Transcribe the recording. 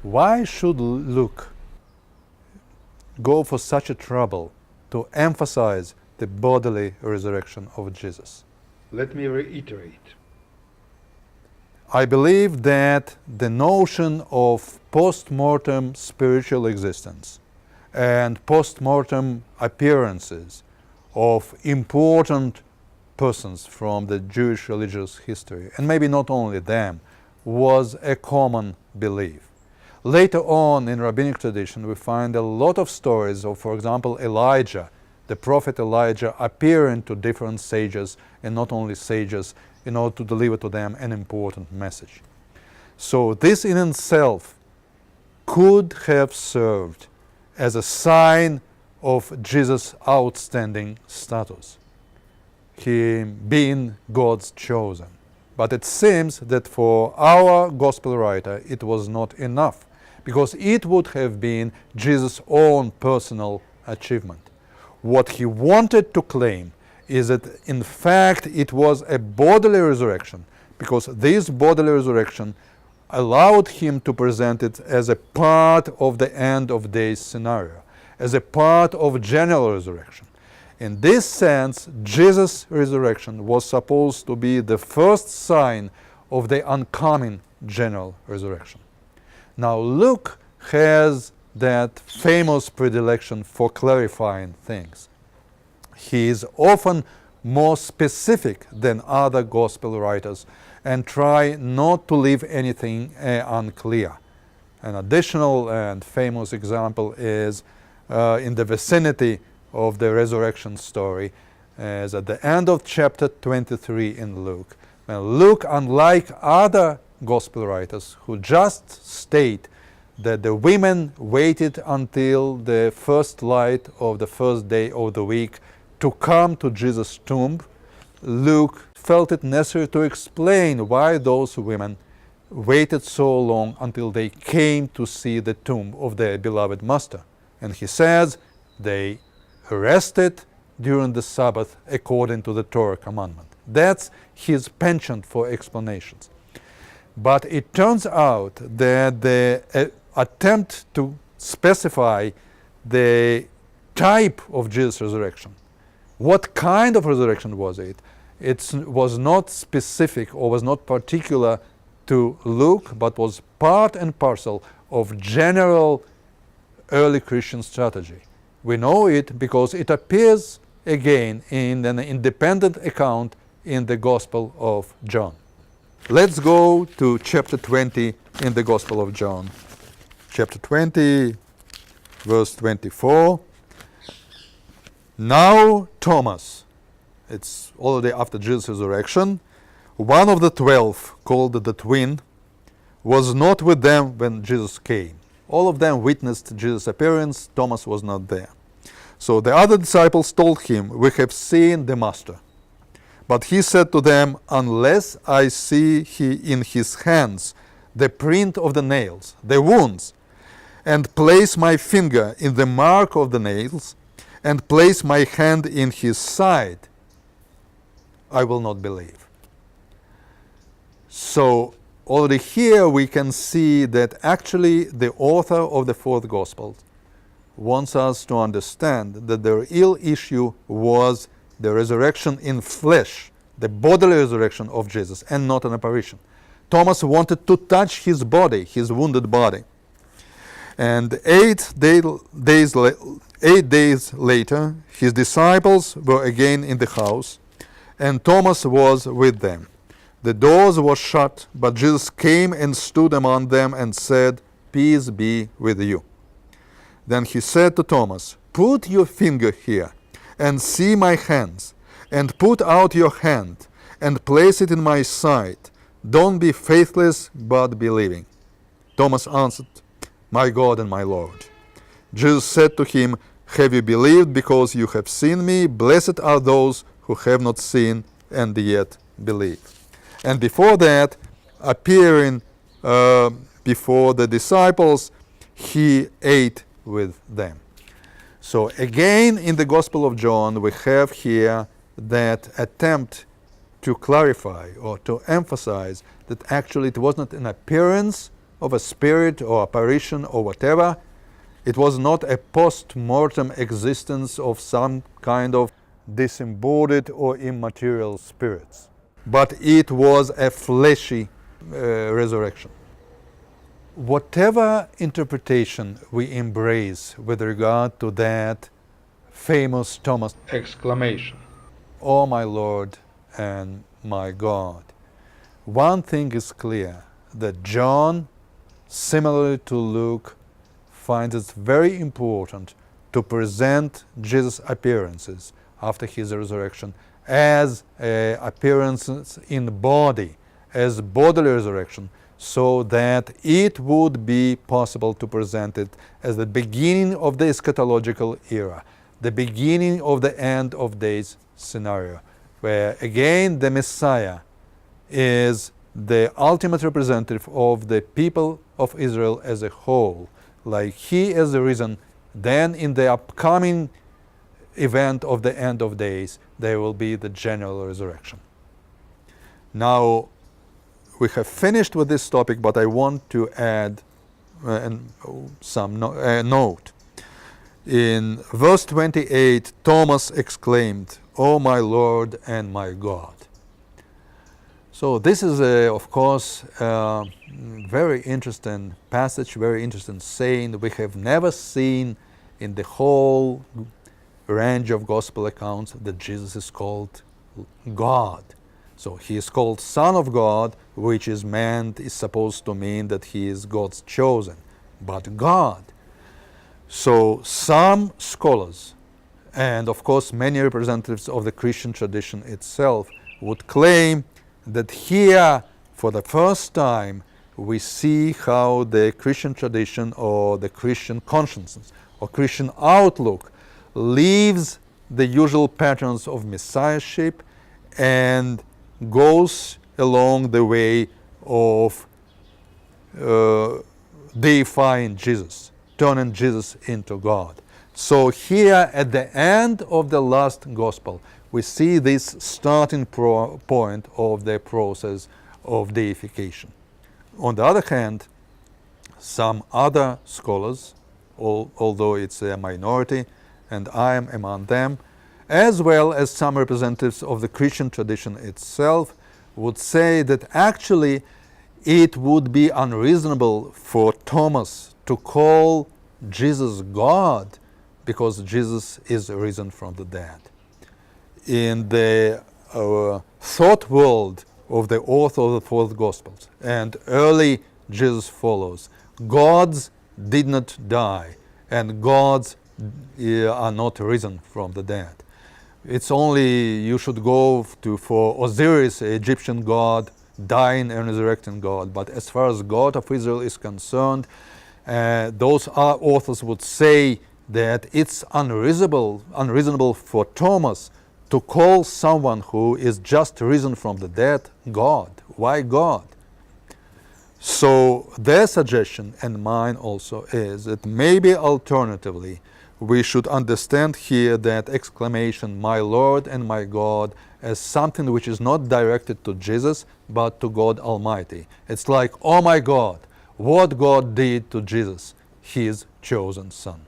Why should Luke go for such a trouble to emphasize the bodily resurrection of Jesus? Let me reiterate. I believe that the notion of post-mortem spiritual existence and post-mortem appearances of important persons from the Jewish religious history, and maybe not only them, was a common belief. Later on in rabbinic tradition, we find a lot of stories of, for example, Elijah, the prophet Elijah, appearing to different sages, and not only sages, in order to deliver to them an important message. So this in itself could have served as a sign of Jesus' outstanding status, he being God's chosen. But it seems that for our gospel writer it was not enough, because it would have been Jesus' own personal achievement. What he wanted to claim is that in fact it was a bodily resurrection, because this bodily resurrection allowed him to present it as a part of the end of days scenario, as a part of general resurrection. In this sense, Jesus' resurrection was supposed to be the first sign of the oncoming general resurrection. Now Luke has that famous predilection for clarifying things. He is often more specific than other gospel writers and try not to leave anything unclear. An additional and famous example is in the vicinity of the resurrection story, as at the end of chapter 23 in Luke. Now, Luke, unlike other gospel writers who just state that the women waited until the first light of the first day of the week to come to Jesus' tomb, Luke felt it necessary to explain why those women waited so long until they came to see the tomb of their beloved master. And he says they rested during the Sabbath according to the Torah commandment. That's his penchant for explanations. But it turns out that the attempt to specify the type of Jesus' resurrection, what kind of resurrection was it? It was not specific or was not particular to Luke, but was part and parcel of general early Christian strategy. We know it because it appears again in an independent account in the Gospel of John. Let's go to chapter 20 in the Gospel of John. Chapter 20, verse 24. Now Thomas, it's already after Jesus' resurrection, one of the 12, called the twin, was not with them when Jesus came. All of them witnessed Jesus' appearance. Thomas was not there. So the other disciples told him, "We have seen the Master." But he said to them, "Unless I see in his hands the print of the nails, the wounds, and place my finger in the mark of the nails, and place my hand in his side, I will not believe." So already here we can see that actually the author of the fourth gospel wants us to understand that the real issue was the resurrection in flesh, the bodily resurrection of Jesus, and not an apparition. Thomas wanted to touch his body, his wounded body. And 8 days later, his disciples were again in the house, and Thomas was with them. The doors were shut, but Jesus came and stood among them and said, "Peace be with you." Then he said to Thomas, "Put your finger here, and see my hands, and put out your hand, and place it in my side. Don't be faithless, but believing." Thomas answered, "My God and my Lord." Jesus said to him, "Have you believed because you have seen me? Blessed are those who have not seen and yet believe." And before that, appearing before the disciples, he ate with them. So again, in the Gospel of John, we have here that attempt to clarify or to emphasize that actually it was not an appearance of a spirit or apparition or whatever. It was not a post-mortem existence of some kind of disembodied or immaterial spirits, but it was a fleshy resurrection. Whatever interpretation we embrace with regard to that famous Thomas exclamation, "O my Lord and my God," one thing is clear, that John, similarly to Luke, finds it very important to present Jesus' appearances after his resurrection as appearances in body, as bodily resurrection, so that it would be possible to present it as the beginning of the eschatological era, the beginning of the end of days scenario, where again the Messiah is the ultimate representative of the people of Israel as a whole. Like he is the reason, then in the upcoming event of the end of days, there will be the general resurrection. Now, we have finished with this topic, but I want to add some note. In verse 28, Thomas exclaimed, "O my Lord and my God." So this is, of course, a very interesting passage, very interesting saying. We have never seen in the whole range of gospel accounts that Jesus is called God. So he is called Son of God, which is supposed to mean that he is God's chosen, but God. So some scholars, and of course many representatives of the Christian tradition itself, would claim that here, for the first time, we see how the Christian tradition or the Christian consciousness or Christian outlook leaves the usual patterns of messiahship and goes along the way of deifying Jesus, turning Jesus into God. So here at the end of the last gospel, we see this starting point of the process of deification. On the other hand, some other scholars, although it's a minority, and I am among them, as well as some representatives of the Christian tradition itself, would say that actually it would be unreasonable for Thomas to call Jesus God because Jesus is risen from the dead. In the thought world of the author of the fourth Gospels and early Jesus followers, gods did not die and gods are not risen from the dead. It's only you should go for Osiris, Egyptian god, dying and resurrecting God. But as far as God of Israel is concerned, those authors would say that it's unreasonable for Thomas to call someone who is just risen from the dead God. Why God? So their suggestion, and mine also, is that maybe alternatively we should understand here that exclamation, "My Lord and my God," as something which is not directed to Jesus, but to God Almighty. It's like, "Oh my God, what God did to Jesus, His chosen Son."